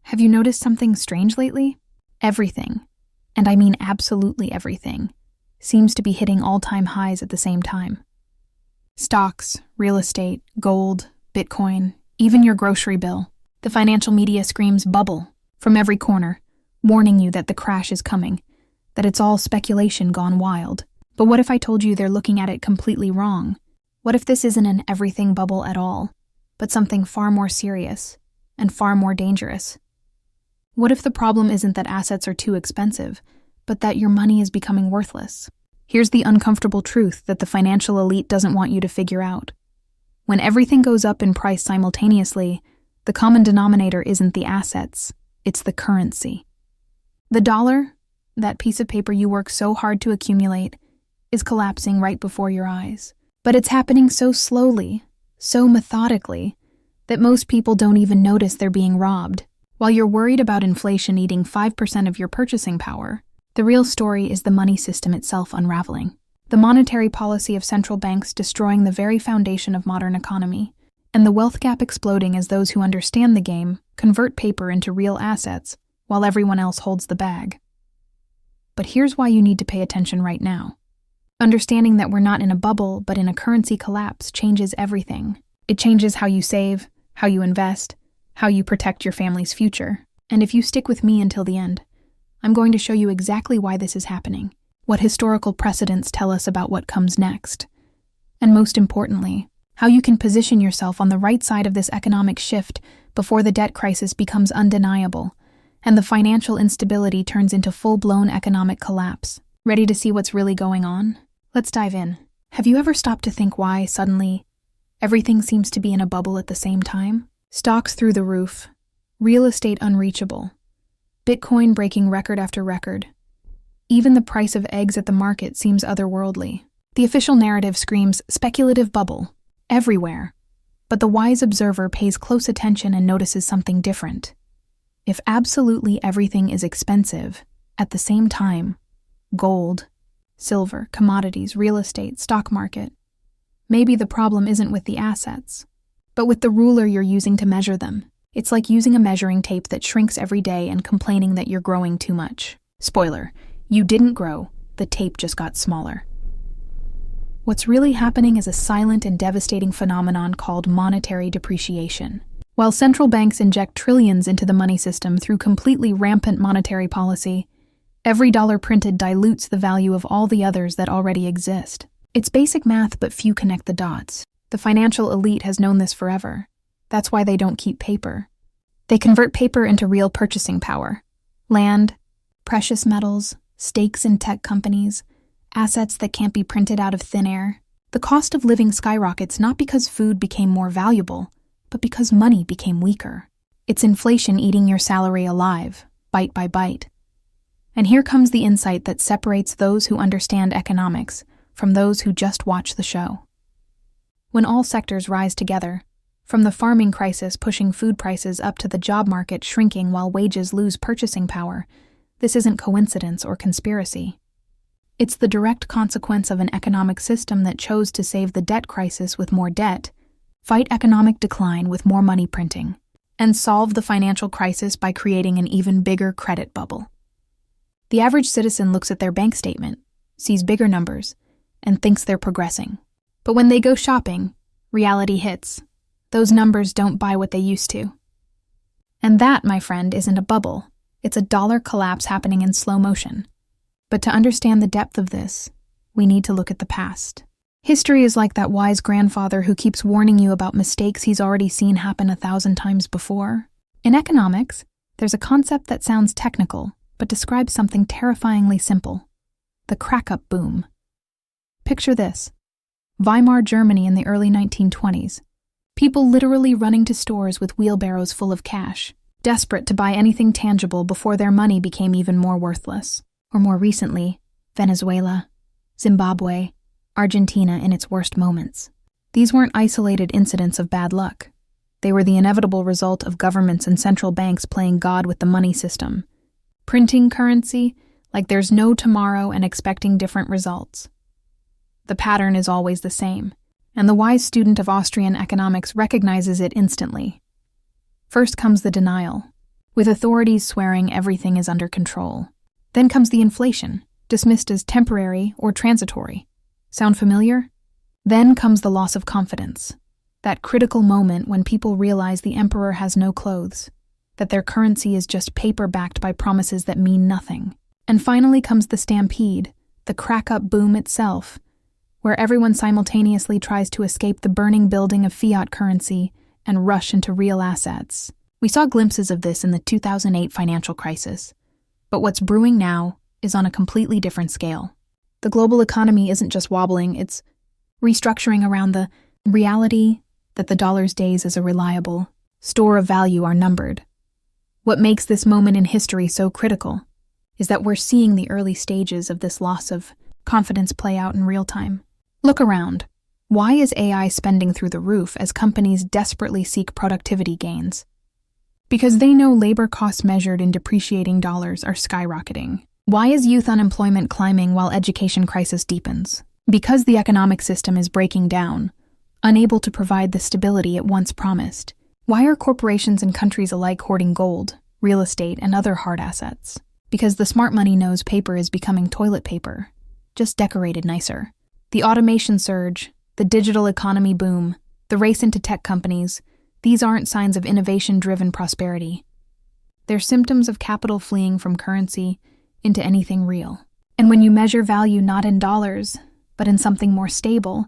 Have you noticed something strange lately? Everything, and I mean absolutely everything, seems to be hitting all-time highs at the same time. Stocks, real estate, gold, Bitcoin, even your grocery bill. The financial media screams bubble from every corner, warning you that the crash is coming, that it's all speculation gone wild. But what if I told you they're looking at it completely wrong? What if this isn't an everything bubble at all, but something far more serious and far more dangerous? What if the problem isn't that assets are too expensive, but that your money is becoming worthless? Here's the uncomfortable truth that the financial elite doesn't want you to figure out. When everything goes up in price simultaneously, the common denominator isn't the assets, it's the currency. The dollar, that piece of paper you work so hard to accumulate, is collapsing right before your eyes. But it's happening so slowly, so methodically, that most people don't even notice they're being robbed. While you're worried about inflation eating 5% of your purchasing power, the real story is the money system itself unraveling. The monetary policy of central banks destroying the very foundation of modern economy, and the wealth gap exploding as those who understand the game convert paper into real assets while everyone else holds the bag. But here's why you need to pay attention right now. Understanding that we're not in a bubble but in a currency collapse changes everything. It changes how you save, how you invest, how you protect your family's future. And if you stick with me until the end, I'm going to show you exactly why this is happening, what historical precedents tell us about what comes next, and most importantly, how you can position yourself on the right side of this economic shift before the debt crisis becomes undeniable and the financial instability turns into full-blown economic collapse. Ready to see what's really going on? Let's dive in. Have you ever stopped to think why, suddenly, everything seems to be in a bubble at the same time? Stocks through the roof, real estate unreachable, Bitcoin breaking record after record. Even the price of eggs at the market seems otherworldly. The official narrative screams speculative bubble everywhere, but the wise observer pays close attention and notices something different. If absolutely everything is expensive, at the same time, gold, silver, commodities, real estate, stock market, maybe the problem isn't with the assets, but with the ruler you're using to measure them. It's like using a measuring tape that shrinks every day and complaining that you're growing too much. Spoiler, you didn't grow, the tape just got smaller. What's really happening is a silent and devastating phenomenon called monetary depreciation. While central banks inject trillions into the money system through completely rampant monetary policy, every dollar printed dilutes the value of all the others that already exist. It's basic math, but few connect the dots. The financial elite has known this forever. That's why they don't keep paper. They convert paper into real purchasing power. Land, precious metals, stakes in tech companies, assets that can't be printed out of thin air. The cost of living skyrockets not because food became more valuable, but because money became weaker. It's inflation eating your salary alive, bite by bite. And here comes the insight that separates those who understand economics from those who just watch the show. When all sectors rise together, from the farming crisis pushing food prices up to the job market shrinking while wages lose purchasing power, this isn't coincidence or conspiracy. It's the direct consequence of an economic system that chose to save the debt crisis with more debt, fight economic decline with more money printing, and solve the financial crisis by creating an even bigger credit bubble. The average citizen looks at their bank statement, sees bigger numbers, and thinks they're progressing. But when they go shopping, reality hits. Those numbers don't buy what they used to. And that, my friend, isn't a bubble. It's a dollar collapse happening in slow motion. But to understand the depth of this, we need to look at the past. History is like that wise grandfather who keeps warning you about mistakes he's already seen happen 1,000 times before. In economics, there's a concept that sounds technical, but describes something terrifyingly simple: the crack-up boom. Picture this: Weimar Germany in the early 1920s. People literally running to stores with wheelbarrows full of cash, desperate to buy anything tangible before their money became even more worthless. Or more recently, Venezuela, Zimbabwe, Argentina in its worst moments. These weren't isolated incidents of bad luck. They were the inevitable result of governments and central banks playing God with the money system, printing currency like there's no tomorrow and expecting different results. The pattern is always the same, and the wise student of Austrian economics recognizes it instantly. First comes the denial. with authorities swearing everything is under control. Then comes the inflation, dismissed as temporary or transitory. Sound familiar? Then comes the loss of confidence, that critical moment when people realize the emperor has no clothes, that their currency is just paper backed by promises that mean nothing. And finally comes the stampede, the crack-up boom itself, where everyone simultaneously tries to escape the burning building of fiat currency and rush into real assets. We saw glimpses of this in the 2008 financial crisis, but what's brewing now is on a completely different scale. The global economy isn't just wobbling, it's restructuring around the reality that the dollar's days as a reliable store of value are numbered. What makes this moment in history so critical is that we're seeing the early stages of this loss of confidence play out in real time. Look around. Why is AI spending through the roof as companies desperately seek productivity gains? Because they know labor costs measured in depreciating dollars are skyrocketing. Why is youth unemployment climbing while education crisis deepens? Because the economic system is breaking down, unable to provide the stability it once promised. Why are corporations and countries alike hoarding gold, real estate, and other hard assets? Because the smart money knows paper is becoming toilet paper, just decorated nicer. The automation surge, the digital economy boom, the race into tech companies, these aren't signs of innovation-driven prosperity. They're symptoms of capital fleeing from currency into anything real. And when you measure value not in dollars, but in something more stable,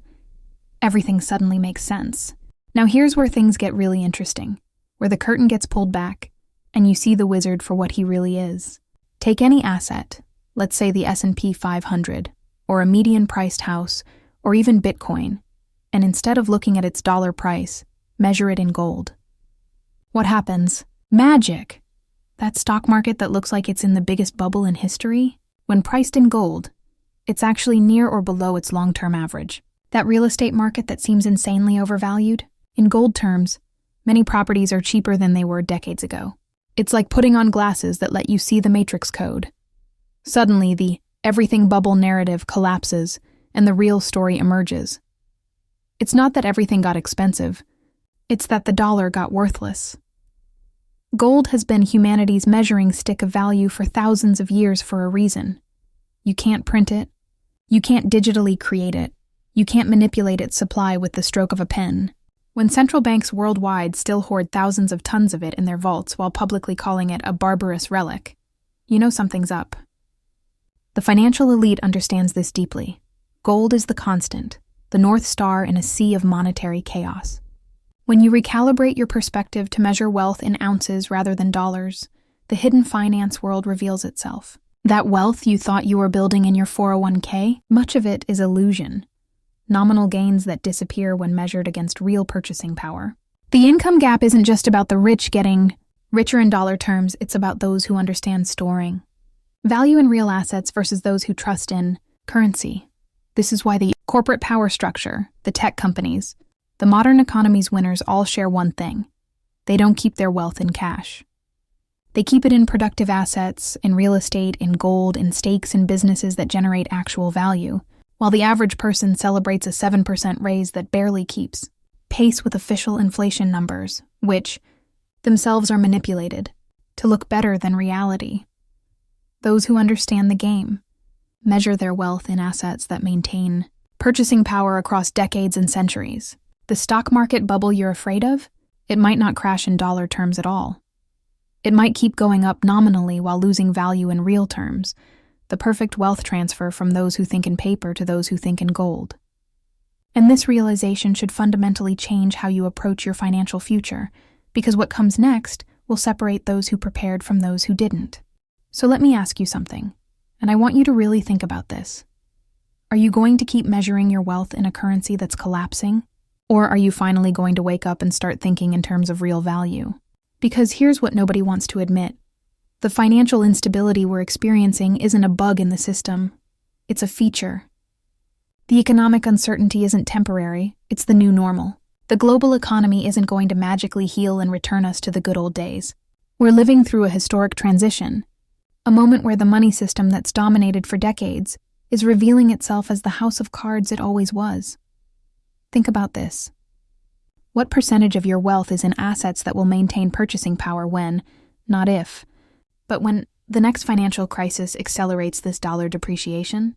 everything suddenly makes sense. Now here's where things get really interesting, where the curtain gets pulled back, and you see the wizard for what he really is. Take any asset, let's say the S&P 500, or a median-priced house, or even Bitcoin, and instead of looking at its dollar price, measure it in gold. What happens? Magic! That stock market that looks like it's in the biggest bubble in history, when priced in gold, it's actually near or below its long-term average. That real estate market that seems insanely overvalued, in gold terms, many properties are cheaper than they were decades ago. It's like putting on glasses that let you see the matrix code. Suddenly, the everything bubble narrative collapses and the real story emerges. It's not that everything got expensive, it's that the dollar got worthless. Gold has been humanity's measuring stick of value for thousands of years for a reason. You can't print it. You can't digitally create it. You can't manipulate its supply with the stroke of a pen. When central banks worldwide still hoard thousands of tons of it in their vaults while publicly calling it a barbarous relic, you know something's up. The financial elite understands this deeply. Gold is the constant, the North Star in a sea of monetary chaos. When you recalibrate your perspective to measure wealth in ounces rather than dollars, the hidden finance world reveals itself. That wealth you thought you were building in your 401k, much of it is illusion. Nominal gains that disappear when measured against real purchasing power. The income gap isn't just about the rich getting richer in dollar terms, it's about those who understand storing value in real assets versus those who trust in currency. This is why the corporate power structure, the tech companies, the modern economy's winners all share one thing. They don't keep their wealth in cash. They keep it in productive assets, in real estate, in gold, in stakes in businesses that generate actual value, while the average person celebrates a 7% raise that barely keeps pace with official inflation numbers, which themselves are manipulated to look better than reality. Those who understand the game measure their wealth in assets that maintain purchasing power across decades and centuries. The stock market bubble you're afraid of, it might not crash in dollar terms at all. It might keep going up nominally while losing value in real terms, the perfect wealth transfer from those who think in paper to those who think in gold. And this realization should fundamentally change how you approach your financial future, because what comes next will separate those who prepared from those who didn't. So let me ask you something, and I want you to really think about this. Are you going to keep measuring your wealth in a currency that's collapsing? Or are you finally going to wake up and start thinking in terms of real value? Because here's what nobody wants to admit. The financial instability we're experiencing isn't a bug in the system. It's a feature. The economic uncertainty isn't temporary, it's the new normal. The global economy isn't going to magically heal and return us to the good old days. We're living through a historic transition, a moment where the money system that's dominated for decades is revealing itself as the house of cards it always was. Think about this. What percentage of your wealth is in assets that will maintain purchasing power when, not if. But when the next financial crisis accelerates this dollar depreciation,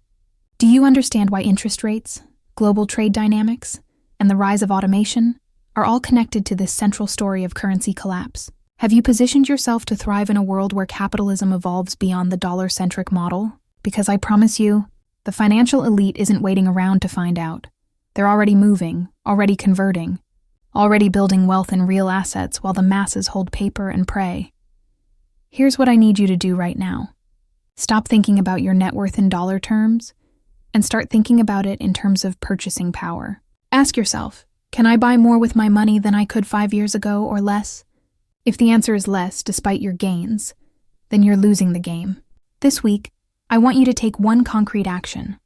do you understand why interest rates, global trade dynamics, and the rise of automation are all connected to this central story of currency collapse? Have you positioned yourself to thrive in a world where capitalism evolves beyond the dollar-centric model? Because I promise you, the financial elite isn't waiting around to find out. They're already moving, already converting, already building wealth in real assets while the masses hold paper and pray. Here's what I need you to do right now. Stop thinking about your net worth in dollar terms and start thinking about it in terms of purchasing power. Ask yourself, can I buy more with my money than I could 5 years ago or less? If the answer is less, despite your gains, then you're losing the game. This week, I want you to take one concrete action.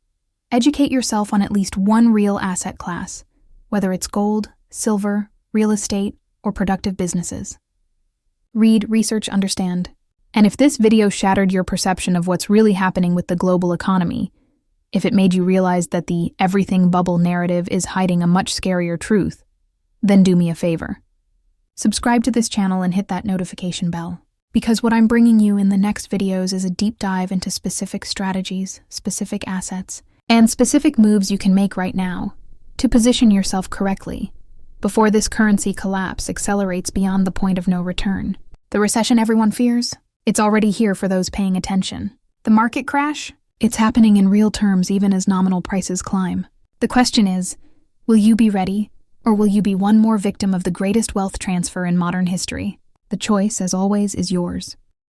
Educate yourself on at least one real asset class, whether it's gold, silver, real estate, or productive businesses. Read, research, understand. And if this video shattered your perception of what's really happening with the global economy, if it made you realize that the everything bubble narrative is hiding a much scarier truth, then do me a favor. Subscribe to this channel and hit that notification bell, because what I'm bringing you in the next videos is a deep dive into specific strategies, specific assets, and specific moves you can make right now to position yourself correctly before this currency collapse accelerates beyond the point of no return. The recession everyone fears? It's already here for those paying attention. The market crash? It's happening in real terms even as nominal prices climb. The question is, will you be ready? Or will you be one more victim of the greatest wealth transfer in modern history? The choice, as always, is yours.